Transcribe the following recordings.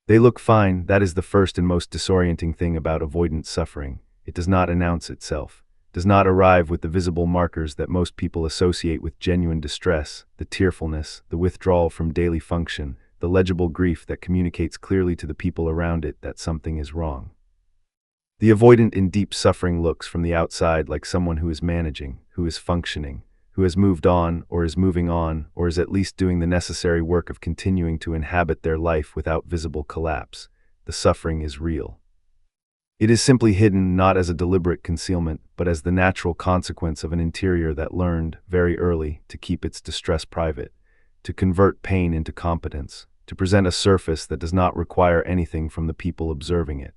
They look fine. That is the first and most disorienting thing about avoidant suffering. It does not announce itself, does not arrive with the visible markers that most people associate with genuine distress, the tearfulness, the withdrawal from daily function, the legible grief that communicates clearly to the people around it that something is wrong. The avoidant in deep suffering looks from the outside like someone who is managing, who is functioning, who has moved on, or is moving on, or is at least doing the necessary work of continuing to inhabit their life without visible collapse. The suffering is real. It is simply hidden not as a deliberate concealment, but as the natural consequence of an interior that learned, very early, to keep its distress private, to convert pain into competence, to present a surface that does not require anything from the people observing it.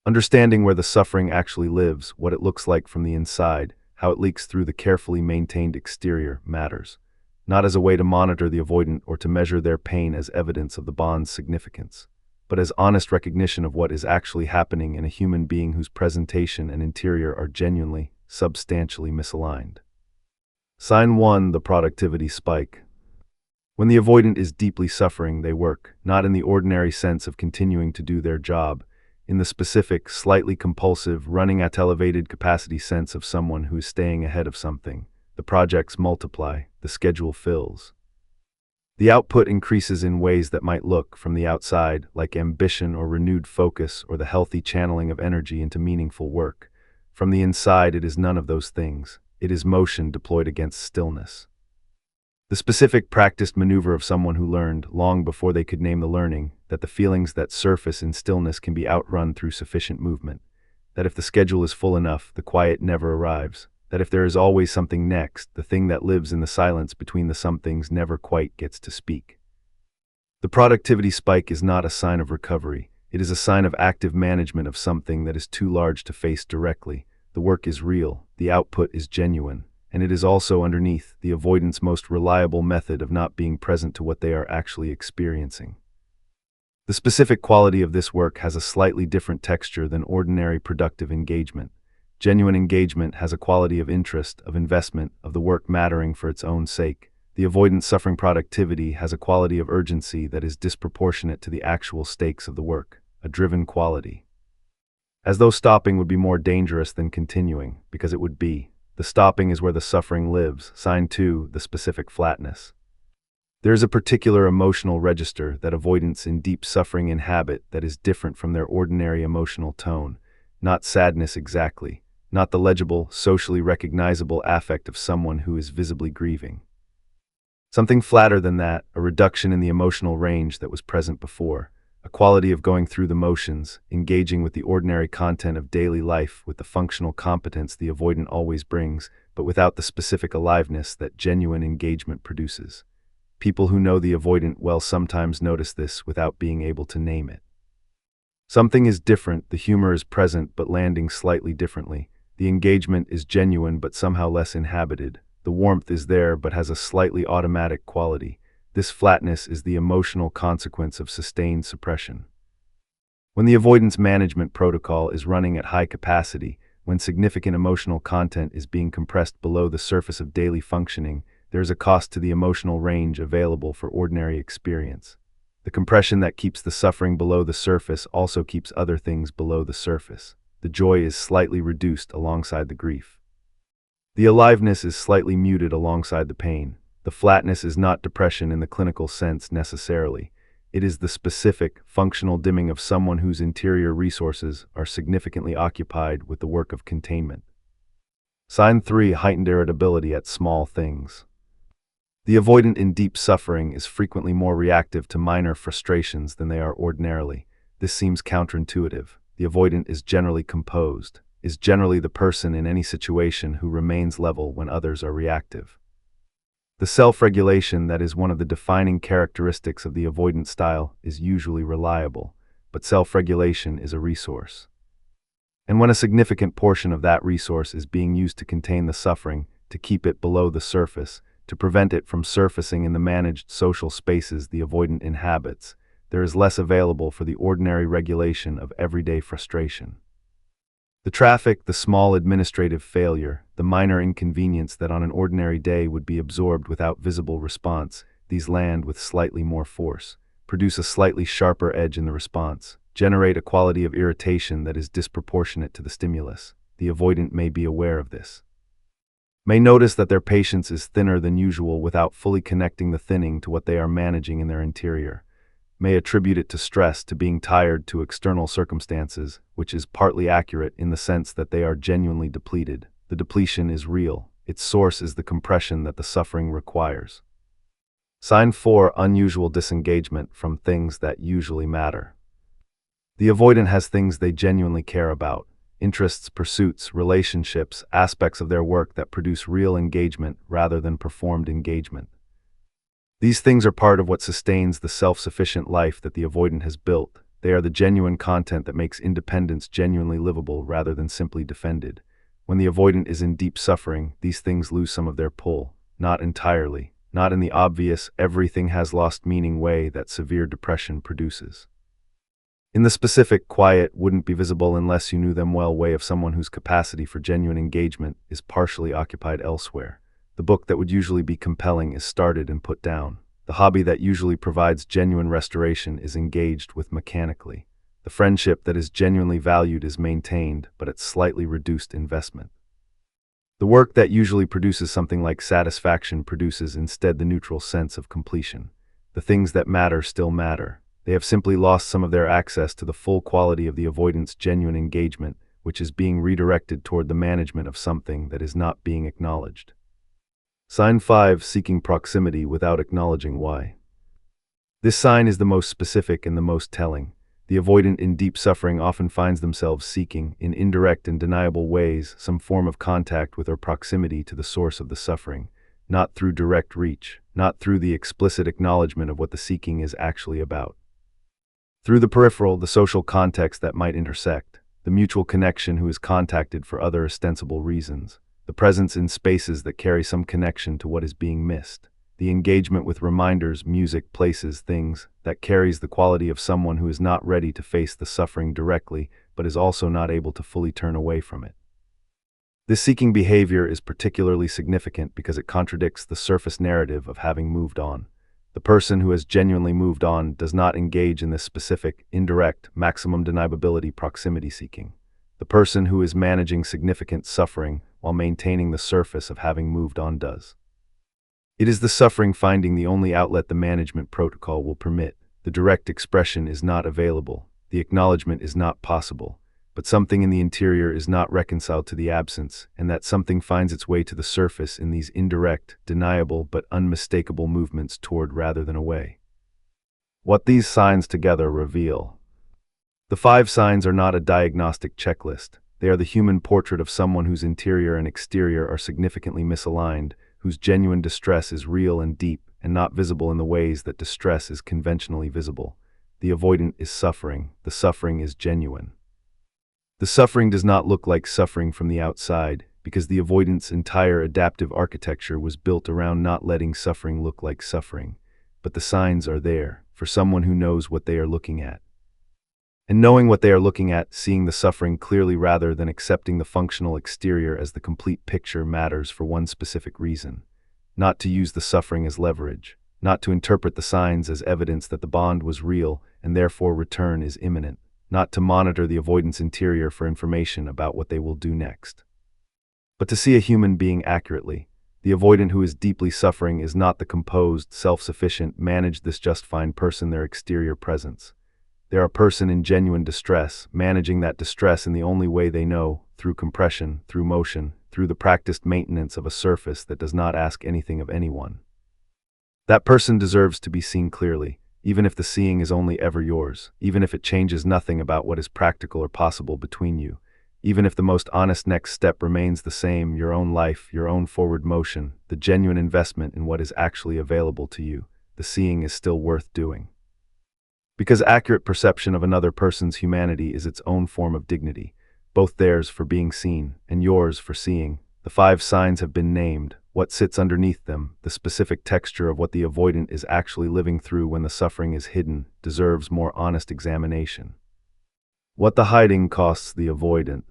Understanding where the suffering actually lives, what it looks like from the inside, how it leaks through the carefully maintained exterior, matters, not as a way to monitor the avoidant or to measure their pain as evidence of the bond's significance, but as honest recognition of what is actually happening in a human being whose presentation and interior are genuinely, substantially misaligned. Sign 1: the productivity spike. When the avoidant is deeply suffering, they work, not in the ordinary sense of continuing to do their job, in the specific, slightly compulsive, running at elevated capacity sense of someone who is staying ahead of something. The projects multiply, the schedule fills. The output increases in ways that might look, from the outside, like ambition or renewed focus or the healthy channeling of energy into meaningful work. From the inside, it is none of those things. It is motion deployed against stillness. The specific practiced maneuver of someone who learned, long before they could name the learning, that the feelings that surface in stillness can be outrun through sufficient movement, that if the schedule is full enough, the quiet never arrives, that if there is always something next, the thing that lives in the silence between the somethings never quite gets to speak. The productivity spike is not a sign of recovery. It is a sign of active management of something that is too large to face directly. The work is real, the output is genuine, and it is also underneath the avoidant's most reliable method of not being present to what they are actually experiencing. The specific quality of this work has a slightly different texture than ordinary productive engagement. Genuine engagement has a quality of interest, of investment, of the work mattering for its own sake. The avoidant suffering productivity has a quality of urgency that is disproportionate to the actual stakes of the work, a driven quality. As though stopping would be more dangerous than continuing, because it would be. The stopping is where the suffering lives. Sign 2: the specific flatness. There is a particular emotional register that avoidants in deep suffering inhabit that is different from their ordinary emotional tone, not sadness exactly, not the legible, socially recognizable affect of someone who is visibly grieving. Something flatter than that, a reduction in the emotional range that was present before, a quality of going through the motions, engaging with the ordinary content of daily life with the functional competence the avoidant always brings, but without the specific aliveness that genuine engagement produces. People who know the avoidant well sometimes notice this without being able to name it. Something is different, the humor is present but landing slightly differently. The engagement is genuine but somehow less inhabited. The warmth is there but has a slightly automatic quality. This flatness is the emotional consequence of sustained suppression. When the avoidance management protocol is running at high capacity, when significant emotional content is being compressed below the surface of daily functioning, there is a cost to the emotional range available for ordinary experience. The compression that keeps the suffering below the surface also keeps other things below the surface. The joy is slightly reduced alongside the grief. The aliveness is slightly muted alongside the pain. The flatness is not depression in the clinical sense necessarily. It is the specific, functional dimming of someone whose interior resources are significantly occupied with the work of containment. Sign 3: heightened irritability at small things. The avoidant in deep suffering is frequently more reactive to minor frustrations than they are ordinarily. This seems counterintuitive. The avoidant is generally composed, is generally the person in any situation who remains level when others are reactive. The self-regulation that is one of the defining characteristics of the avoidant style is usually reliable, but self-regulation is a resource. And when a significant portion of that resource is being used to contain the suffering, to keep it below the surface, to prevent it from surfacing in the managed social spaces the avoidant inhabits, there is less available for the ordinary regulation of everyday frustration. The traffic, the small administrative failure, the minor inconvenience that on an ordinary day would be absorbed without visible response, these land with slightly more force, produce a slightly sharper edge in the response, generate a quality of irritation that is disproportionate to the stimulus. The avoidant may be aware of this. May notice that their patience is thinner than usual without fully connecting the thinning to what they are managing in their interior. May attribute it to stress, to being tired, to external circumstances, which is partly accurate in the sense that they are genuinely depleted. The depletion is real. Its source is the compression that the suffering requires. Sign 4. Unusual disengagement from things that usually matter. The avoidant has things they genuinely care about. Interests, pursuits, relationships, aspects of their work that produce real engagement rather than performed engagement. These things are part of what sustains the self-sufficient life that the avoidant has built. They are the genuine content that makes independence genuinely livable rather than simply defended. When the avoidant is in deep suffering, these things lose some of their pull. Not entirely, not in the obvious, everything has lost meaning way that severe depression produces. In the specific, quiet, wouldn't be visible unless you knew them well way of someone whose capacity for genuine engagement is partially occupied elsewhere. The book that would usually be compelling is started and put down. The hobby that usually provides genuine restoration is engaged with mechanically. The friendship that is genuinely valued is maintained, but at slightly reduced investment. The work that usually produces something like satisfaction produces instead the neutral sense of completion. The things that matter still matter. They have simply lost some of their access to the full quality of the avoidant's genuine engagement, which is being redirected toward the management of something that is not being acknowledged. Sign 5. Seeking proximity without acknowledging why. This sign is the most specific and the most telling. The avoidant in deep suffering often finds themselves seeking, in indirect and deniable ways, some form of contact with or proximity to the source of the suffering, not through direct reach, not through the explicit acknowledgement of what the seeking is actually about. Through the peripheral, the social context that might intersect, the mutual connection who is contacted for other ostensible reasons, the presence in spaces that carry some connection to what is being missed, the engagement with reminders, music, places, things, that carries the quality of someone who is not ready to face the suffering directly, but is also not able to fully turn away from it. This seeking behavior is particularly significant because it contradicts the surface narrative of having moved on. The person who has genuinely moved on does not engage in this specific, indirect, maximum deniability proximity seeking. The person who is managing significant suffering while maintaining the surface of having moved on does. It is the suffering finding the only outlet the management protocol will permit. The direct expression is not available. The acknowledgement is not possible. But something in the interior is not reconciled to the absence, and that something finds its way to the surface in these indirect, deniable, but unmistakable movements toward rather than away. What these signs together reveal. The 5 signs are not a diagnostic checklist. They are the human portrait of someone whose interior and exterior are significantly misaligned, whose genuine distress is real and deep, and not visible in the ways that distress is conventionally visible. The avoidant is suffering. The suffering is genuine. The suffering does not look like suffering from the outside, because the avoidant's entire adaptive architecture was built around not letting suffering look like suffering. But the signs are there, for someone who knows what they are looking at. And knowing what they are looking at, seeing the suffering clearly rather than accepting the functional exterior as the complete picture matters for one specific reason. Not to use the suffering as leverage, not to interpret the signs as evidence that the bond was real and therefore return is imminent. Not to monitor the avoidant's interior for information about what they will do next. But to see a human being accurately. The avoidant who is deeply suffering is not the composed, self-sufficient, managed this just fine person their exterior presence. They are a person in genuine distress, managing that distress in the only way they know, through compression, through motion, through the practiced maintenance of a surface that does not ask anything of anyone. That person deserves to be seen clearly. Even if the seeing is only ever yours, even if it changes nothing about what is practical or possible between you, even if the most honest next step remains the same, your own life, your own forward motion, the genuine investment in what is actually available to you, the seeing is still worth doing. Because accurate perception of another person's humanity is its own form of dignity, both theirs for being seen and yours for seeing. The 5 signs have been named. What sits underneath them, the specific texture of what the avoidant is actually living through when the suffering is hidden, deserves more honest examination. What the hiding costs the avoidant.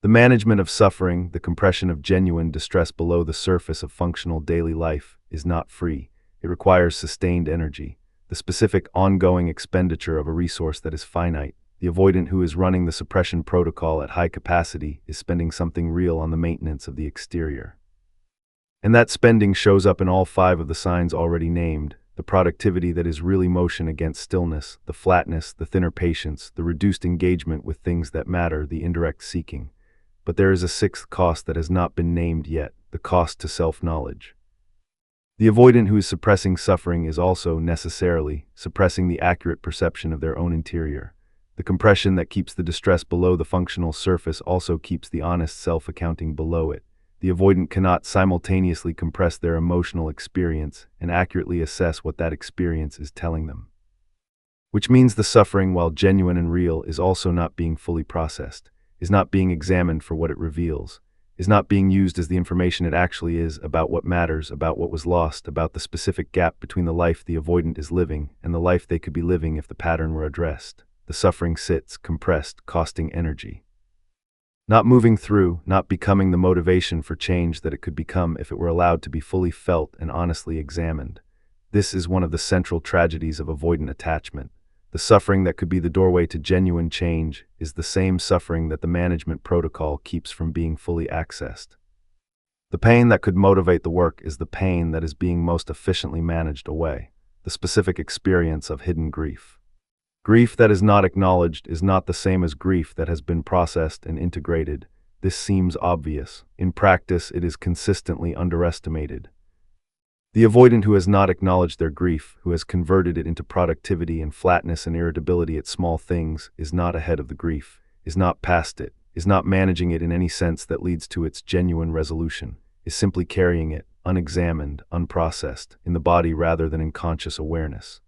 The management of suffering, the compression of genuine distress below the surface of functional daily life, is not free. It requires sustained energy. The the specific ongoing expenditure of a resource that is finite. The avoidant who is running the suppression protocol at high capacity is spending something real on the maintenance of the exterior. And that spending shows up in all 5 of the signs already named: the productivity that is really motion against stillness, the flatness, the thinner patience, the reduced engagement with things that matter, the indirect seeking. But there is a 6th cost that has not been named yet: the cost to self-knowledge. The avoidant who is suppressing suffering is also, necessarily, suppressing the accurate perception of their own interior. The compression that keeps the distress below the functional surface also keeps the honest self-accounting below it. The avoidant cannot simultaneously compress their emotional experience and accurately assess what that experience is telling them. Which means the suffering, while genuine and real, is also not being fully processed, is not being examined for what it reveals, is not being used as the information it actually is about what matters, about what was lost, about the specific gap between the life the avoidant is living and the life they could be living if the pattern were addressed. The suffering sits, compressed, costing energy. Not moving through, not becoming the motivation for change that it could become if it were allowed to be fully felt and honestly examined. This is one of the central tragedies of avoidant attachment. The suffering that could be the doorway to genuine change is the same suffering that the management protocol keeps from being fully accessed. The pain that could motivate the work is the pain that is being most efficiently managed away, the specific experience of hidden grief. Grief that is not acknowledged is not the same as grief that has been processed and integrated. This seems obvious. In practice, it is consistently underestimated. The avoidant who has not acknowledged their grief, who has converted it into productivity and flatness and irritability at small things, is not ahead of the grief, is not past it, is not managing it in any sense that leads to its genuine resolution, is simply carrying it, unexamined, unprocessed, in the body rather than in conscious awareness.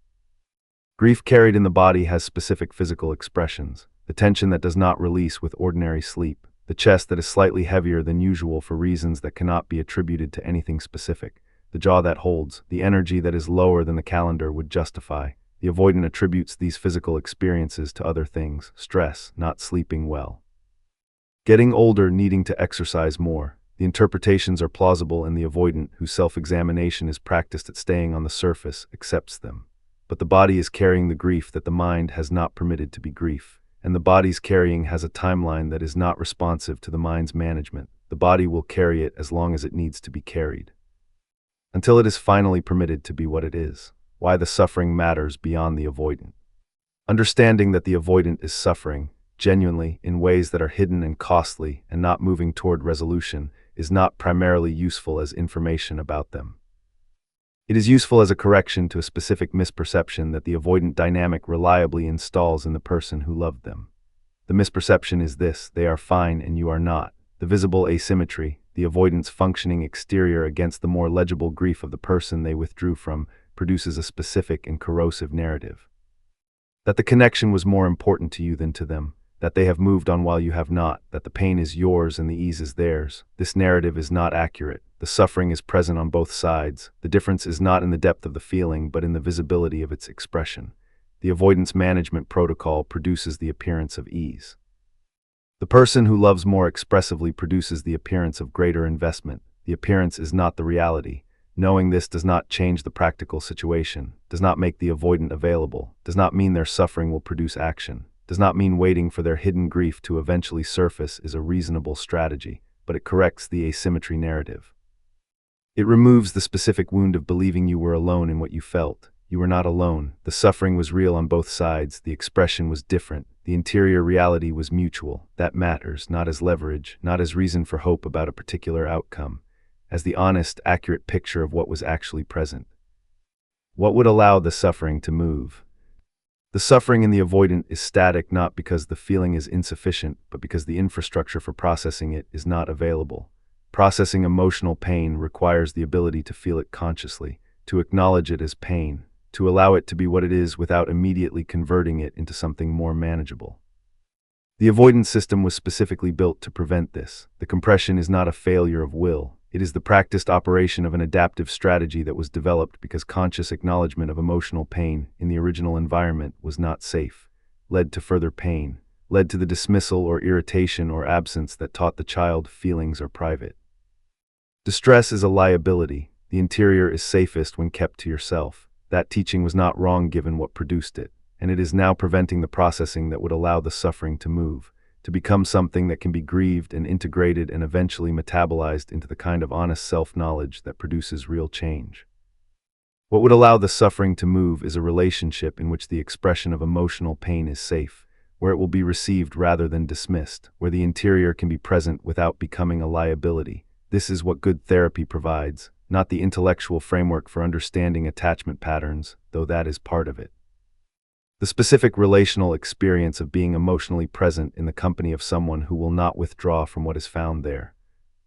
Grief carried in the body has specific physical expressions: the tension that does not release with ordinary sleep, the chest that is slightly heavier than usual for reasons that cannot be attributed to anything specific, the jaw that holds, the energy that is lower than the calendar would justify. The avoidant attributes these physical experiences to other things: stress, not sleeping well, getting older, needing to exercise more. The interpretations are plausible, and the avoidant, whose self-examination is practiced at staying on the surface, accepts them. But the body is carrying the grief that the mind has not permitted to be grief, and the body's carrying has a timeline that is not responsive to the mind's management. The body will carry it as long as it needs to be carried, until it is finally permitted to be what it is. Why the suffering matters beyond the avoidant. Understanding that the avoidant is suffering, genuinely, in ways that are hidden and costly and not moving toward resolution, is not primarily useful as information about them. It is useful as a correction to a specific misperception that the avoidant dynamic reliably installs in the person who loved them. The misperception is this: they are fine and you are not. The visible asymmetry, the avoidant's functioning exterior against the more legible grief of the person they withdrew from, produces a specific and corrosive narrative. That the connection was more important to you than to them, that they have moved on while you have not, that the pain is yours and the ease is theirs. This narrative is not accurate. The suffering is present on both sides. The difference is not in the depth of the feeling, but in the visibility of its expression. The avoidance management protocol produces the appearance of ease. The person who loves more expressively produces the appearance of greater investment. The appearance is not the reality. Knowing this does not change the practical situation, does not make the avoidant available, does not mean their suffering will produce action, does not mean waiting for their hidden grief to eventually surface is a reasonable strategy, but it corrects the asymmetry narrative. It removes the specific wound of believing you were alone in what you felt. You were not alone. The suffering was real on both sides. The expression was different. The interior reality was mutual. That matters, not as leverage, not as reason for hope about a particular outcome, as the honest, accurate picture of what was actually present. What would allow the suffering to move? The suffering in the avoidant is static not because the feeling is insufficient, but because the infrastructure for processing it is not available. Processing emotional pain requires the ability to feel it consciously, to acknowledge it as pain, to allow it to be what it is without immediately converting it into something more manageable. The avoidance system was specifically built to prevent this. The compression is not a failure of will. It is the practiced operation of an adaptive strategy that was developed because conscious acknowledgement of emotional pain in the original environment was not safe, led to further pain, led to the dismissal or irritation or absence that taught the child feelings are private. Distress is a liability. The interior is safest when kept to yourself. That teaching was not wrong given what produced it, and it is now preventing the processing that would allow the suffering to move, to become something that can be grieved and integrated and eventually metabolized into the kind of honest self-knowledge that produces real change. What would allow the suffering to move is a relationship in which the expression of emotional pain is safe, where it will be received rather than dismissed, where the interior can be present without becoming a liability. This is what good therapy provides, not the intellectual framework for understanding attachment patterns, though that is part of it. The specific relational experience of being emotionally present in the company of someone who will not withdraw from what is found there.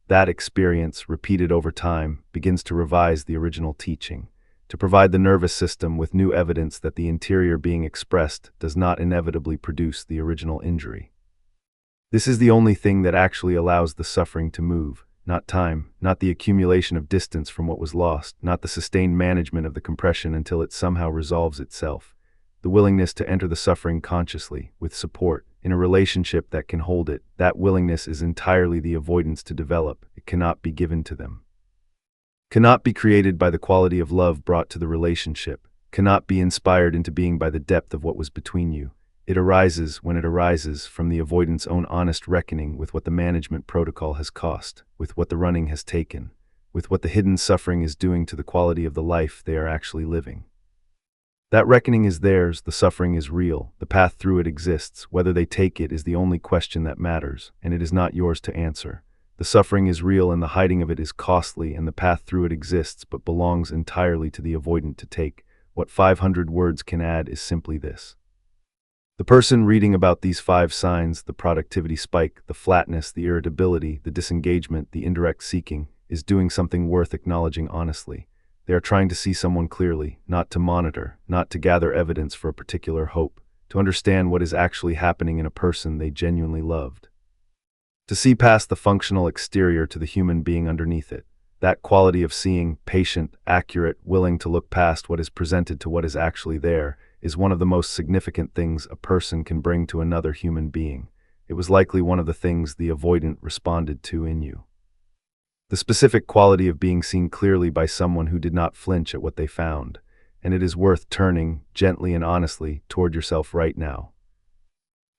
That experience, repeated over time, begins to revise the original teaching, to provide the nervous system with new evidence that the interior being expressed does not inevitably produce the original injury. This is the only thing that actually allows the suffering to move, not time, not the accumulation of distance from what was lost, not the sustained management of the compression until it somehow resolves itself. The willingness to enter the suffering consciously, with support, in a relationship that can hold it, that willingness is entirely the avoidance to develop. It cannot be given to them. Cannot be created by the quality of love brought to the relationship, cannot be inspired into being by the depth of what was between you. It arises, when it arises, from the avoidant's own honest reckoning with what the management protocol has cost, with what the running has taken, with what the hidden suffering is doing to the quality of the life they are actually living. That reckoning is theirs, the suffering is real, the path through it exists, whether they take it is the only question that matters, and it is not yours to answer. The suffering is real and the hiding of it is costly, and the path through it exists but belongs entirely to the avoidant to take. What 500 words can add is simply this. The person reading about these 5 signs, the productivity spike, the flatness, the irritability, the disengagement, the indirect seeking, is doing something worth acknowledging honestly. They are trying to see someone clearly, not to monitor, not to gather evidence for a particular hope, to understand what is actually happening in a person they genuinely loved. To see past the functional exterior to the human being underneath it. That quality of seeing, patient, accurate, willing to look past what is presented to what is actually there, is one of the most significant things a person can bring to another human being. It was likely one of the things the avoidant responded to in you. The specific quality of being seen clearly by someone who did not flinch at what they found, and it is worth turning, gently and honestly, toward yourself right now.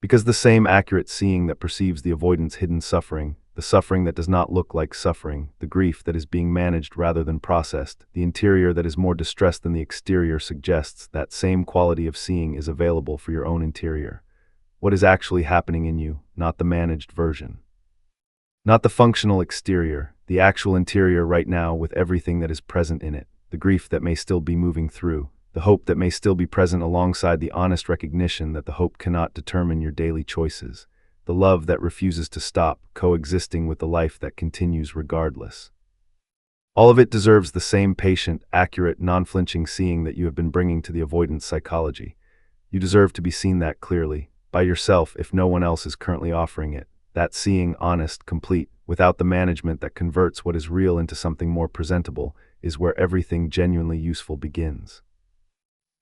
Because the same accurate seeing that perceives the avoidant's hidden suffering, the suffering that does not look like suffering, the grief that is being managed rather than processed, the interior that is more distressed than the exterior suggests that same quality of seeing is available for your own interior. What is actually happening in you, not the managed version. Not the functional exterior, the actual interior right now with everything that is present in it, the grief that may still be moving through, the hope that may still be present alongside the honest recognition that the hope cannot determine your daily choices, the love that refuses to stop, coexisting with the life that continues regardless. All of it deserves the same patient, accurate, non-flinching seeing that you have been bringing to the avoidance psychology. You deserve to be seen that clearly, by yourself if no one else is currently offering it. That seeing, honest, complete, without the management that converts what is real into something more presentable, is where everything genuinely useful begins.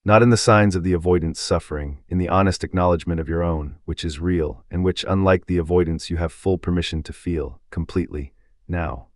Not in the signs of the avoidance suffering, in the honest acknowledgement of your own, which is real, and which, unlike the avoidance, you have full permission to feel, completely, now.